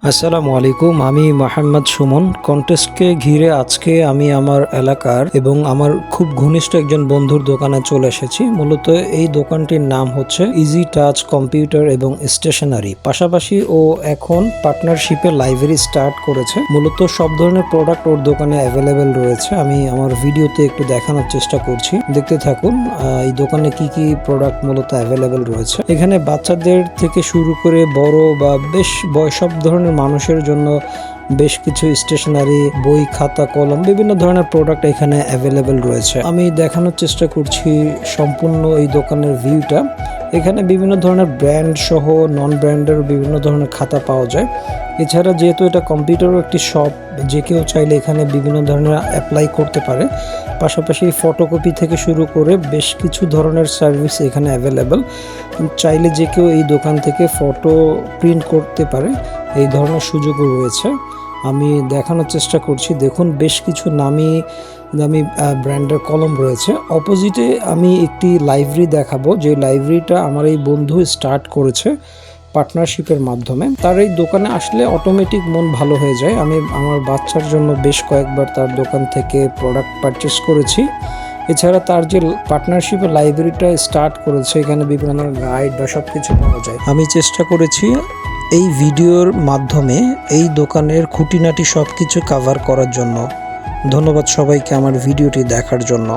আসসালামু আলাইকুম। আমি মোহাম্মদ সুমন। কন্টেস্টকে ঘিরে আজকে আমি আমার এলাকার এবং আমার খুব ঘনিষ্ঠ একজন বন্ধুর দোকানে চলে এসেছি। মূলত এই দোকানটির নাম হচ্ছে ইজি টাচ কম্পিউটার এবং স্টেশনারি। পাশাপাশি ও এখন পার্টনারশিপে লাইব্রেরি স্টার্ট করেছে। মূলত সব ধরনের প্রোডাক্ট ওর দোকানে অ্যাভেলেবেল রয়েছে। আমি আমার ভিডিওতে একটু দেখানোর চেষ্টা করছি, দেখতে থাকুন। এই দোকানে কি কি প্রোডাক্ট মূলত অ্যাভেলেবেল রয়েছে। এখানে বাচ্চাদের থেকে শুরু করে বড় বা বেশ সব ধরনের মানুষের জন্য বেশ কিছু স্টেশনারি, বই, খাতা, কলম, বিভিন্ন ধরনের প্রোডাক্ট এখানে অ্যাভেলেবেল রয়েছে। আমি দেখানোর চেষ্টা করছি সম্পূর্ণ এই দোকানের ভিউটা। এখানে বিভিন্ন ধরনের ব্র্যান্ড সহ নন ব্র্যান্ডের বিভিন্ন ধরনের খাতা পাওয়া যায়। এছাড়া যেহেতু এটা কম্পিউটারও একটি শপ, যে কেউ চাইলে এখানে বিভিন্ন ধরনের অ্যাপ্লাই করতে পারে। পাশাপাশি ফটোকপি থেকে শুরু করে বেশ কিছু ধরনের সার্ভিস এখানে অ্যাভেলেবেল। চাইলে যে কেউ এই দোকান থেকে ফটো প্রিন্ট করতে পারে, এই ধরনের সুযোগও রয়েছে। আমি দেখানোর চেষ্টা করছি, দেখুন বেশ কিছু নামি দামি ব্র্যান্ডের কলম রয়েছে। অপোজিটে আমি একটি লাইব্রেরি দেখাবো, যে লাইব্রেরিটা আমার এই বন্ধু স্টার্ট করেছে পার্টনারশিপের মাধ্যমে। তার এই দোকানে আসলে অটোমেটিক মন ভালো হয়ে যায়। আমি আমার বাচ্চার জন্য বেশ কয়েকবার তার দোকান থেকে প্রোডাক্ট পারচেস করেছি। এছাড়া তার যে পার্টনারশিপের লাইব্রেরিটা স্টার্ট করেছে, এখানে বিভিন্ন ধরনের গাইড বা সব কিছু পাওয়া যায়। আমি চেষ্টা করেছি এই ভিডিওর মাধ্যমে এই দোকানের খুঁটিনাটি সব কিছু কভার করার জন্য। ধন্যবাদ সবাইকে আমার ভিডিওটি দেখার জন্য।